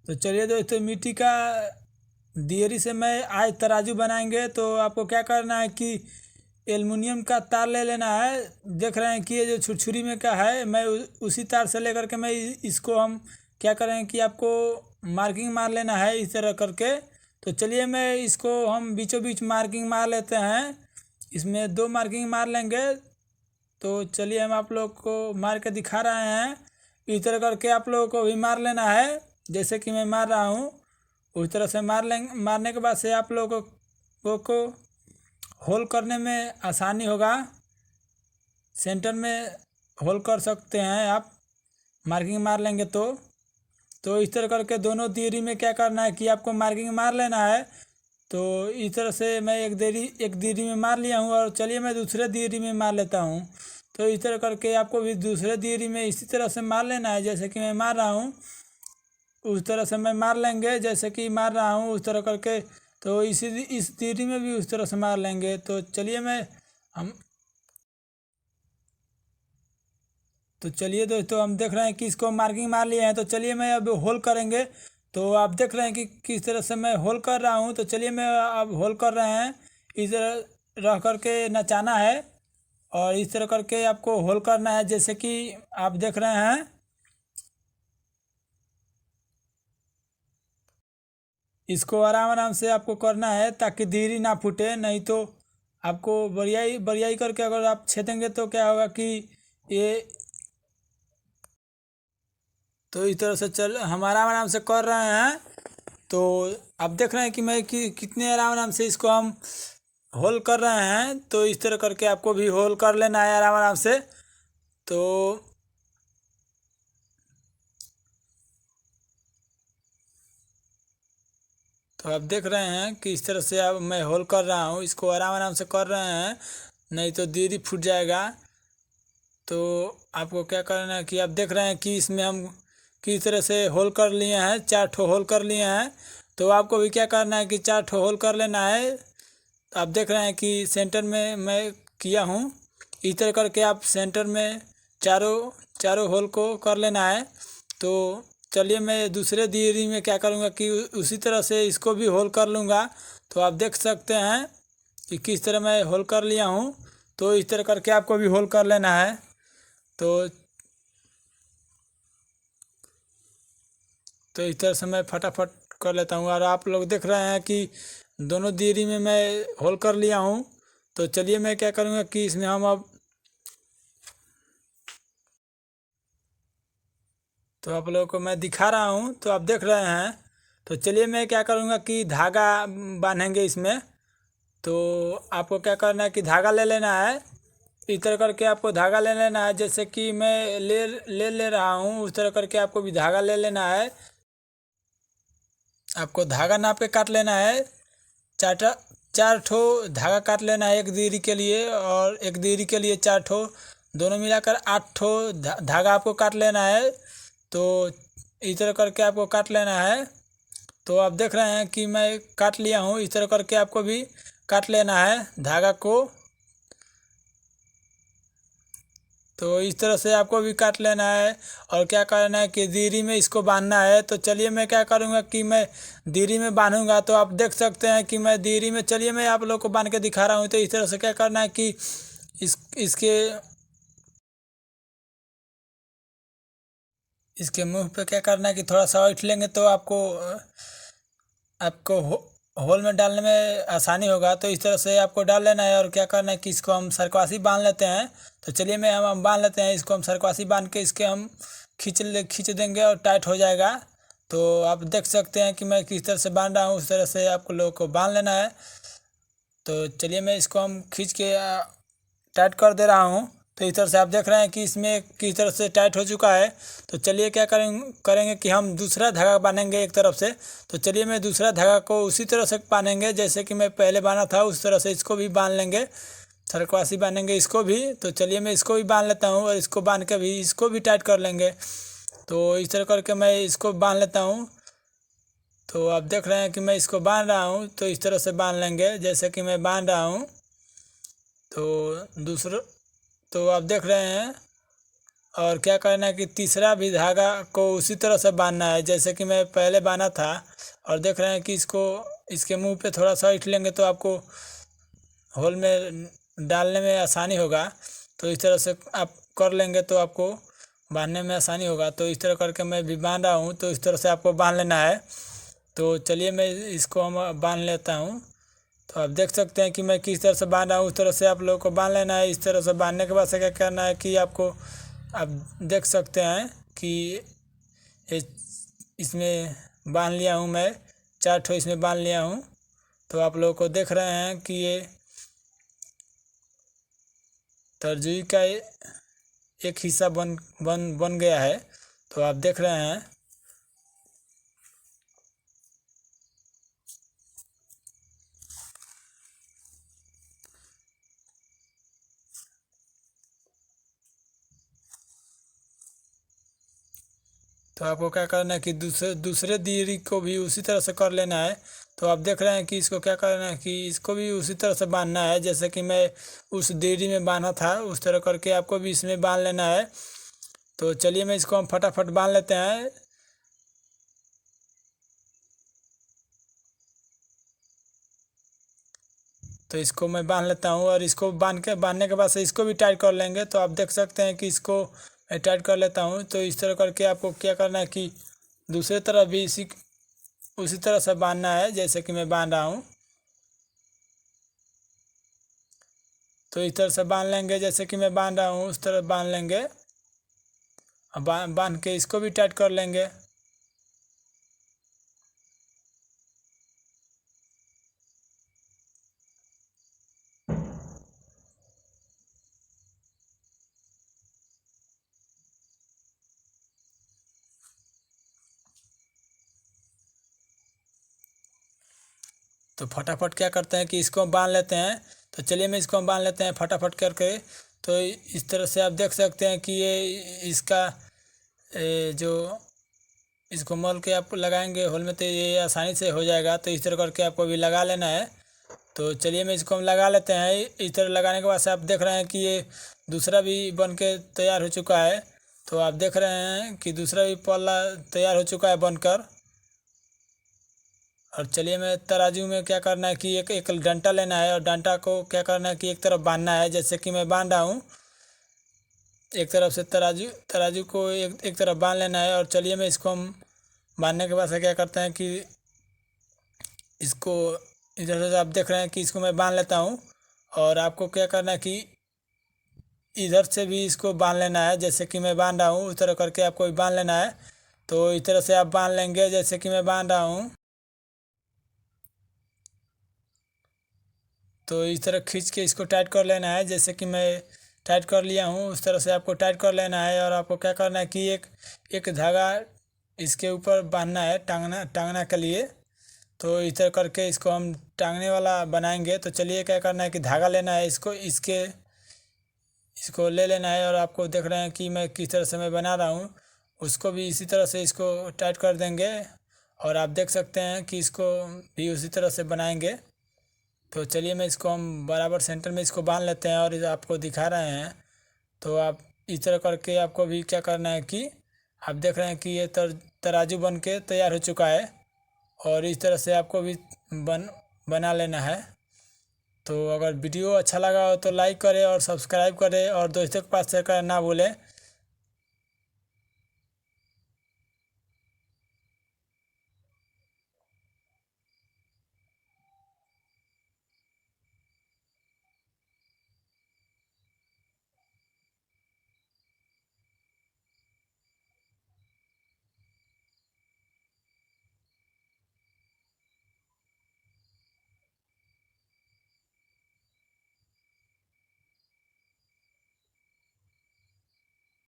तो चलिए दोस्तों, मिट्टी का दियरी से मैं आज तराजू बनाएंगे। तो आपको क्या करना है कि एल्युमिनियम का तार ले लेना है। देख रहे हैं कि ये जो छुरछुरी में का है, मैं उसी तार से लेकर के मैं इसको हम क्या करें कि आपको मार्किंग मार लेना है इस तरह करके। तो चलिए मैं इसको हम बीचों बीच मार्किंग मार लेते हैं। इसमें 2 मार्किंग मार लेंगे। तो चलिए हम आप लोग को मार के दिखा रहे हैं। इस तरह करके आप लोगों को भी मार लेना है, जैसे कि मैं मार रहा हूँ उस तरह से मार लेंगे। मारने के बाद से आप लोगों को होल करने में आसानी होगा। सेंटर में होल कर सकते हैं आप, मार्किंग मार लेंगे तो इस तरह करके दोनों दियरी में क्या करना है कि आपको मार्किंग मार लेना है। तो इस तरह से मैं एक दियरी में मार लिया हूँ, और चलिए मैं दूसरे दियरी में मार लेता हूँ। तो इस तरह करके आपको भी दूसरे दियरी में इसी तरह से मार लेना है, जैसे कि मैं मार रहा हूँ उस तरह से मैं मार लेंगे, जैसे कि मार रहा हूँ उस तरह करके। तो इस दियरी में भी उस तरह से मार लेंगे। तो चलिए हम तो चलिए दोस्तों, हम देख रहे हैं कि इसको मार्किंग मार लिए हैं। तो चलिए मैं अब होल करेंगे। तो आप देख रहे हैं कि किस तरह से मैं होल कर रहा हूँ। तो चलिए मैं अब होल कर रहे हैं। इस तरह रह करके नचाना है, और इस तरह करके आपको होल करना है, जैसे कि आप देख रहे हैं। इसको आराम आराम से आपको करना है ताकि धीरे ना फूटे, नहीं तो आपको बरियाई बरियाई करके अगर आप छेदेंगे तो क्या होगा कि ये तो इस तरह से चल हम आराम आराम से कर रहे हैं। तो आप देख रहे हैं कि मैं कितने आराम आराम से इसको हम होल कर रहे हैं। तो इस तरह करके आपको भी होल कर लेना है आराम आराम से। तो तो आप देख रहे हैं कि इस तरह से अब मैं होल कर रहा हूँ, इसको आराम आराम से कर रहे हैं, नहीं तो देरी फूट जाएगा। तो आपको क्या करना है कि आप देख रहे हैं कि इसमें हम किस तरह से होल कर लिए हैं, 4 ठो होल कर लिए हैं। तो आपको भी क्या करना है कि 4 ठो होल कर लेना है। तो आप देख रहे हैं कि सेंटर में मैं किया हूँ। इस तरह करके आप सेंटर में चारों चारों होल को कर लेना है। तो चलिए मैं दूसरे दियरी में क्या करूँगा कि उसी तरह से इसको भी होल कर लूँगा। तो आप देख सकते हैं कि किस तरह मैं होल कर लिया हूँ। तो इस तरह करके आपको भी होल कर लेना है। तो तो इस तरह से मैं फटाफट कर लेता हूँ, और आप लोग देख रहे हैं कि दोनों दियरी में मैं होल कर लिया हूँ। तो चलिए मैं क्या करूँगा कि इसमें हम अब तो आप लोगों को मैं दिखा रहा हूँ, तो आप देख रहे हैं। तो चलिए मैं क्या करूँगा कि धागा बांधेंगे इसमें। तो आपको क्या करना है कि धागा ले लेना है। इस तरह करके आपको धागा ले लेना है, जैसे कि मैं ले रहा हूँ उस तरह करके आपको भी धागा ले लेना है। आपको धागा नाप के काट लेना है। चार चार ठो धागा काट लेना है एक दीरी के लिए, और एक दीरी के लिए 4 ठो, दोनों मिलाकर 8 ठो धागा आपको काट लेना है। तो इस तरह करके आपको काट लेना है। तो आप देख रहे हैं कि मैं काट लिया हूँ। इस तरह करके आपको भी काट लेना है धागा को। तो इस तरह से आपको भी काट लेना है, और क्या करना है कि दीरी में इसको बांधना है। तो चलिए मैं क्या करूँगा कि मैं दीरी में बांधूंगा। तो आप देख सकते हैं कि मैं दीरी में, चलिए मैं आप लोग को बांध के दिखा रहा हूँ। तो इस तरह से क्या करना है कि इसके इसके मुंह पे क्या करना है कि थोड़ा सा ऐंठ लेंगे, तो आपको होल में डालने में आसानी होगा। तो इस तरह से आपको डाल लेना है, और क्या करना है कि इसको हम सरकवासी बांध लेते हैं। तो चलिए मैं हम बांध लेते हैं इसको। हम सरकवासी बांध के इसके हम खींच देंगे और टाइट हो जाएगा। तो आप देख सकते हैं कि मैं किस तरह से बांध रहा हूँ, उस तरह से आपको लोगों को बांध लेना है। तो चलिए मैं इसको हम खींच के टाइट कर दे रहा हूँ। तो इस तरह से आप देख रहे हैं कि इसमें किस तरह से टाइट हो चुका है। तो चलिए क्या करेंगे कि हम दूसरा धागा बांधेंगे एक तरफ से। तो चलिए मैं दूसरा धागा को उसी तरह से बांधेंगे जैसे कि मैं पहले बांधा था, उस तरह से इसको भी बांध लेंगे। सरकवासी बांधेंगे इसको भी। तो चलिए मैं इसको भी बांध लेता हूँ, और इसको बांध के भी इसको भी टाइट कर लेंगे। तो इस तरह करके मैं इसको बांध लेता हूँ। तो आप देख रहे हैं कि मैं इसको बांध रहा हूँ। तो इस तरह से बांध लेंगे जैसे कि मैं बांध रहा हूँ। तो दूसरा तो आप देख रहे हैं और क्या करना है कि तीसरा भी धागा को उसी तरह से बांधना है जैसे कि मैं पहले बांधा था। और देख रहे हैं कि इसको इसके मुंह पे थोड़ा सा इठ लेंगे तो आपको होल में डालने में आसानी होगा। तो इस तरह से आप कर लेंगे तो आपको बांधने में आसानी होगा। तो इस तरह करके मैं भी बांध रहा हूँ, तो इस तरह से आपको बांध लेना है। तो चलिए मैं इसको हम बांध लेता हूँ। तो आप देख सकते हैं कि मैं किस तरह से बांध रहा हूँ, उस तरह से आप लोगों को बांध लेना है। इस तरह से बांधने के बाद से क्या करना है कि आपको आप देख सकते हैं कि ये इसमें बांध लिया हूँ मैं, 4 ठो इसमें बांध लिया हूँ। तो आप लोगों को देख रहे हैं कि ये तरजुई का एक हिस्सा बन बन बन गया है। तो आप देख रहे हैं। तो आपको क्या करना है कि दूसरे दूसरे दियरी को भी उसी तरह से कर लेना है। तो आप देख रहे हैं कि इसको क्या करना है कि इसको भी उसी तरह से बांधना है जैसे कि मैं उस दियरी में बांधा था, उस तरह करके आपको भी इसमें बांध लेना है। तो चलिए मैं इसको हम फटाफट बांध लेते हैं। तो इसको मैं बांध लेता हूँ और इसको बांधने के बाद से इसको भी टाइट कर लेंगे। तो आप देख सकते हैं कि इसको मैं टाइट कर लेता हूँ। तो इस तरह करके आपको क्या करना है कि दूसरी तरफ भी उसी तरह से बांधना है जैसे कि मैं बांध रहा हूँ। तो इस तरह से बांध लेंगे जैसे कि मैं बांध रहा हूँ, उस तरह बांध लेंगे। अब बांध के इसको भी टाइट कर लेंगे। तो फटाफट क्या करते हैं कि इसको हम बांध लेते हैं। तो चलिए मैं इसको हम बांध लेते हैं फटाफट करके। तो इस तरह से आप देख सकते हैं कि ये इसका जो इसको मल के आप लगाएंगे होल में तो ये आसानी से हो जाएगा। तो इस तरह करके आपको भी लगा लेना है। तो चलिए मैं इसको हम लगा लेते हैं। इस तरह लगाने के बाद से आप देख रहे हैं कि ये दूसरा भी बन के तैयार हो चुका है। तो आप देख रहे हैं कि दूसरा भी पल्ला तैयार हो चुका है बनकर। और चलिए मैं तराजू में क्या करना है कि एक एक डंटा लेना है और डंटा को क्या करना है कि एक तरफ बांधना है जैसे कि मैं बांध रहा हूँ। एक तरफ से तराजू तराजू को एक तरफ बांध लेना है। और चलिए मैं इसको हम बांधने के बाद से क्या करते हैं कि इसको इधर से आप देख रहे हैं कि इसको मैं बांध लेता हूँ। और आपको क्या करना है कि इधर से भी इसको बांध लेना है जैसे कि मैं बांध रहा हूँ, उस तरह करके आपको भी बांध लेना है। तो इस तरह से आप बांध लेंगे जैसे कि मैं बांध रहा हूँ। तो इस तरह खींच के इसको टाइट कर लेना है जैसे कि मैं टाइट कर लिया हूँ, उस तरह से आपको टाइट कर लेना है। और आपको क्या करना है कि एक एक धागा इसके ऊपर बांधना है टांगना के लिए। तो इस तरह करके इसको हम टांगने वाला बनाएंगे। तो चलिए क्या करना है कि धागा लेना है, इसको ले लेना है। और आपको देख रहे हैं कि मैं किस तरह से मैं बना रहा हूँ, उसको भी इसी तरह से इसको टाइट कर देंगे। और आप देख सकते हैं कि इसको भी उसी तरह से बनाएंगे। तो चलिए मैं इसको हम बराबर सेंटर में इसको बांध लेते हैं और इधर आपको दिखा रहे हैं। तो आप इस तरह करके आपको भी क्या करना है कि आप देख रहे हैं कि ये तराजू बन के तैयार हो चुका है। और इस तरह से आपको भी बना लेना है। तो अगर वीडियो अच्छा लगा हो तो लाइक करें और सब्सक्राइब करें और दोस्तों के पास शेयर करना ना भूलें।